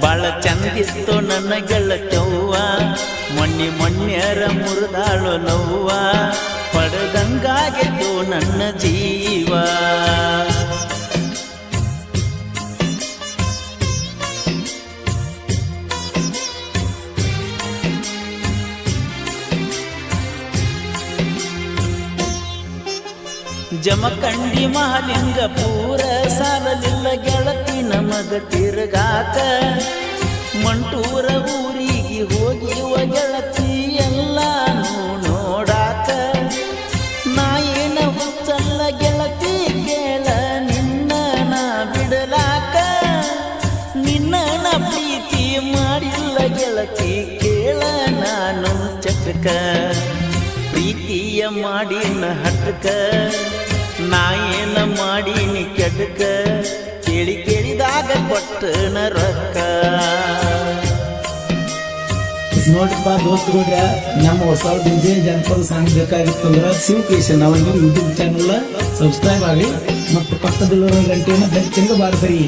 ಬಾಳ ಚಂದಿತ್ತು ನನ್ನ ಗೆಳತ್ಯವ್ವ, ಮೊನ್ನೆರ ಮುರಿದಾಳು ನೋವ್ವ, ಪಡೆದಂಗಾಗಿತ್ತು ನನ್ನ ಜೀವ. ಜಮಖಂಡಿ ಮಹಾಲಿಂಗಪುರ ಸಾಲಲಿಲ್ಲ ಗೆಳತಿ ನಮಗ ತಿರುಗಾಕ, ಮಂಟೂರ ಊರಿಗೆ ಹೋಗಿವ ಗೆಳತಿ ಎಲ್ಲಾನು ನೋಡಾಕ. ನಾ ಏನ ಹುಚ್ಚಲ್ಲ ಗೆಳತಿ ಕೇಳ ನಿನ್ನ ನಾ ಬಿಡಲಾಕ, ನಿನ್ನ ನಾ ಪ್ರೀತಿ ಮಾಡಿಲ್ಲ ಗೆಳತಿ ಕೇಳ ನಾನು ಚಟಕ. ಪ್ರೀತಿಯ ಮಾಡಿನ ಹಟಕ, ನಾ ಏನ ಮಾಡೀನಿ ಕೆಡಕ, ಕೇಳಿದಾಗ ಕೊಟ್ಟನ ರೊಕ್ಕ. ನೋಡ್ರಪ್ಪ ದೋಸ್ತುಗಳ್ರ, ನಮ್ಮ ಹೊಸ ಡಿಜೆ ಜನಪದ ಸಾಂಗ್ ಬೇಕಾಗಿತ್ತಂದ್ರೆ ಶಿವಕೇಶನ್ ಅವನಿಗೆ ಯೂಟ್ಯೂಬ್ ಚಾನಲ್ ಸಬ್ಸ್ಕ್ರೈಬ್ ಆಗಿ ಮತ್ತು ಪಕ್ಕದಲ್ಲಿರೋ ಗಂಟೆಯನ್ನು ಬೆಚ್ಚಂಗ ಬಾರಿಸ್ರಿ.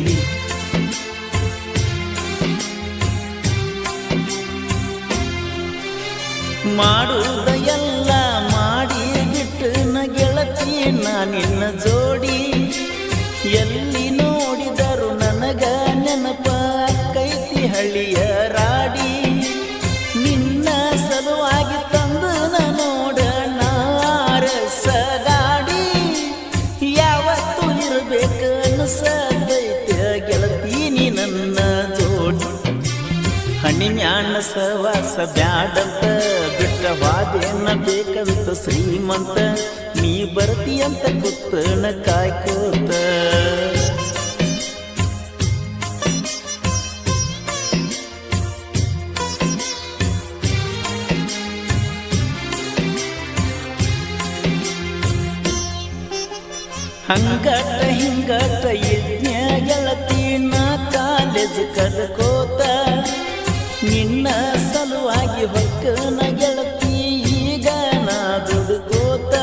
ಮಾಡುವುದ ಎಲ್ಲ ಮಾಡಿ ಬಿಟ್ಟನ ಗೆಳತಿ ನಾ ನಿನ್ನ ಜೋಡಿ, ಎಲ್ಲಿ ನೋಡಿದರು ನನಗ ನೆನಪ ಕೈತಿ ಹಳ್ಳಿಯ ರಾಡಿ. ನಿನ್ನ ಸಲುವಾಗಿ ತಂದು ನೋಡ ನಾರಸ ಗಾಡಿ, ಯಾವತ್ತು ಇರಬೇಕು ಅನಿಸದೈತೆ ಗೆಳತಿ ನೀ ನನ್ನ ಜೋಡಿ. ಹಣ್ಣಿನ್ಯಾಣ ಸವಾಸ ಬ್ಯಾಡಂತ ಬಿಟ್ಟವಾದೇನ ಬೇಕಂತ ಶ್ರೀಮಂತ, ನೀ ಬರ್ತೀಯಂತ ಕೂತನ ಕಾಯ್ಕೋತ. ಹಂಗಟ ಹಿಂಗಟ ಯಜ್ಞ ಗೆಳತಿ ನಾ ಕಾಲೇಜ್ ಕಲ್ಕೋತ, ನಿನ್ನ ಸಲುವಾಗಿ ಹೊಕ್ಕನ ಗೆಳತಿ ಈಗ ನಾ ದುಡ್ಕೋತ.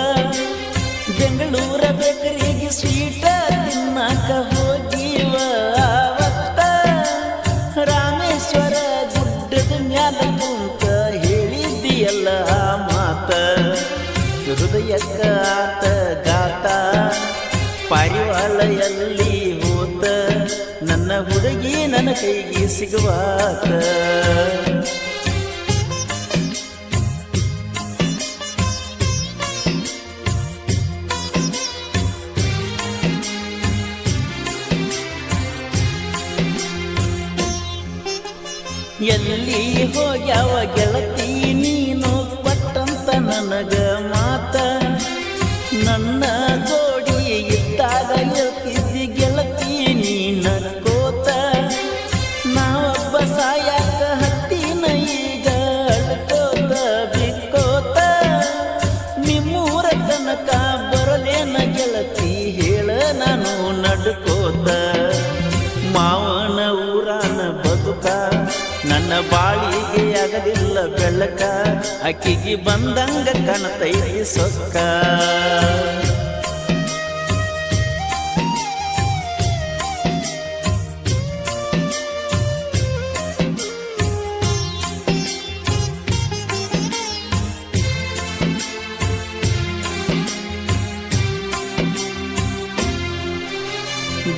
ಬೆಂಗಳೂರ ಬೇಕರಿಗೆ ಸ್ವೀಟ ತಿನ್ನಾಕ ಹೋಗಿವ ಅವತ್ತ, ರಾಮೇಶ್ವರ ಗುಡ್ಡದ ಮ್ಯಾಲ ಕುಂತ ಹೇಳಿದ್ದಿಯಲ್ಲ ಮಾತ. ಹೃದಯಕ್ಕ ಆತ ಗಾತ ಪಾರಿವಾಳ ಎಲ್ಲಿ ಹೋತ, ನನ್ನ ಹುಡುಗಿ ನನ್ನ ಕೈಗೆ ಸಿಗುವಾತ. ಎಲ್ಲಿ ಹೋಗ್ಯಾವ ಗೆಳತಿ ನೀನು ಪಟ್ಟಂತ ನನಗ ಮಾತ, ನನ್ನ ಜೋಡಿ ಇದ್ದಾಗ ಇರ್ತಿದ್ದಿ ಗೆಳತಿ ನೀನ ಕೋತ. ನಾವೊಬ್ಬ ಸಾಯಾಕ ಹತ್ತಿನ ಈಗ ಅಳ್ಕೋತ ಬಿಕ್ಕೋತ, ನಿಮ್ಮೂರ ತನಕ ಬರಲೇನ ಗೆಳತಿ ಹೇಳ ನಾನು ನಡ್ಕೋತ. ಮಾವನ ಊರಾನ ಬದುಕ ನನ್ನ ಬಾಳಿಗೆ ಆಗಲಿಲ್ಲ ಬೆಳಕ, ಅಕ್ಕಿಗೆ ಬಂದಂಗ ಕಣತೈತಿ ಸೊಕ್ಕ.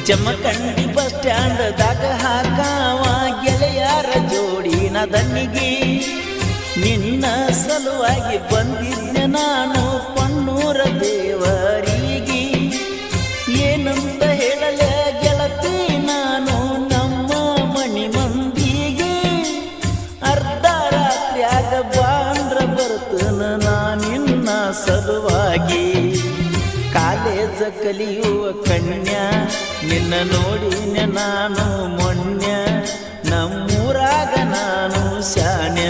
ಜಮಖಂಡಿ ಬಸ್ ಸ್ಟ್ಯಾಂಡ್ದಾಗ ಹಾಕಾವ ಗೆಳೆಯರ ಜೋಡಿನ ದಣ್ಣಿಗೆ, ನಿನ್ನ ಸಲುವಾಗಿ ಬಂದಿದ್ದೆ ನಾನು ಪಣ್ಣೂರ ದೇವರಿಗೆ. ಏನಂತ ಹೇಳಲೆ ಗೆಳತಿ ನಾನು ನಮ್ಮ ಮಣಿ ಮಂದಿಗೆ, ಅರ್ಧ ರಾತ್ರಿಯಾಗ ಬಾಂಡ್ರ ಬರ್ತನ ನಾನಿನ್ನ ಸಲುವಾಗಿ. ಕಾಲೇಜ ಕಲಿಯುವ ಕನ್ಯಾ ನಿನ್ನ ನೋಡಿನ ನಾನು ಮೊನ್ನೆ, ನಮ್ಮೂರಾಗ ನಾನು ಶಾನ್ಯ.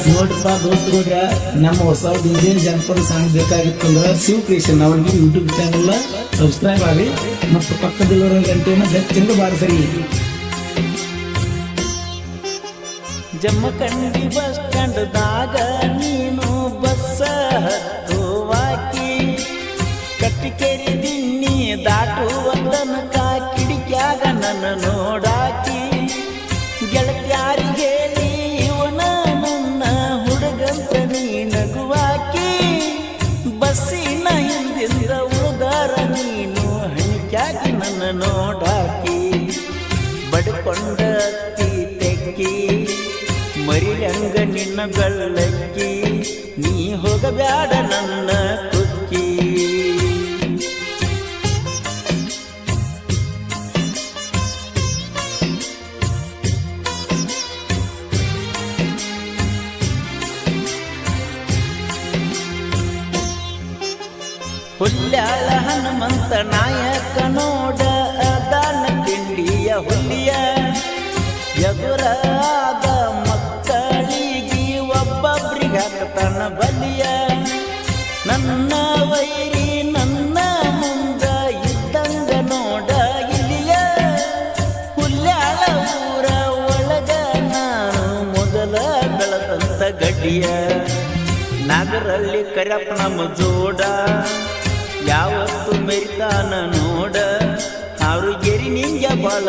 ನೋಡ್ರಪ್ಪ ದೋಸ್ತುಗಳ್ರ, ನಮ್ಮ ಹೊಸ ಡಿಜೆ ಜನಪದ ಸಾಂಗ್ ಬೇಕಾಗಿತ್ತಂದ್ರೆ ಶಿವಕೇಶನ್ ಅವನಿಗೆ ಯೂಟ್ಯೂಬ್ ಚಾನಲ್ ಸಬ್ಸ್ಕ್ರೈಬ್ ಆಗಿ ಮತ್ತು ಪಕ್ಕದಲ್ಲಿರೋ ಗಂಟೆಯನ್ನು ಬೆಚ್ಚಂಗ ಬಾರಿಸ್ರಿ. ಜಮಖಂಡಿ ಬಸ್ ಸ್ಟ್ಯಾಂಡ್ದಾಗ ನೀನು ಬಸ್ಸ ಹತ್ತುವಾಕಿ, ಕಟ್ಟಿಕೇರಿ ದಿನ್ನಿ ದಾಟುವ ತನಕ ಕಿಡಿಕ್ಯಾಗ ನನ್ನ ನೋಡಾಕಿ. ಬಡ್ಕೊಂಡ ಅತ್ತಿ ತೆಕ್ಕಿ ಮರಿಲಂಗ ನಿನ್ನ ಬೆಳ್ಳಕ್ಕಿ ನೀ ಹೋಗಬ್ಯಾಡ ನನ್ನ ಕುಕ್ಕಿ ಹುಲ್ಯಾಳ ಹನುಮಂತ ನಾಯಕ ನೋಡ ಅದಾನ ತಿಂಡಿಯ ಹುಲಿಯ ಎದುರಾದ ಮಕ್ಕಳಿಗೆ ಒಬ್ಬೊಬ್ರಿಗಾಕತನ ಬಲಿಯ ನನ್ನ ವೈರಿ ನನ್ನ ಮುಂದ ಇದ್ದಂಗ ನೋಡ ಇಲಿಯ ಹುಲ್ಯಾಳ ಊರ ಒಳಗ ನಾನು ಮೊದಲ ಬೆಳದಂತ ಗಡ್ಡಿಯ ನಾಗರಲ್ಲಿ ಕರ್ಯಪ್ಪ ನಮ್ಮ ಜೋಡ ಯಾವತ್ತು ಮೆರಿತಾನ ನೋಡ ಅವ್ರು ಗೆರಿ ನಿಂಗೆ ಬಾಳ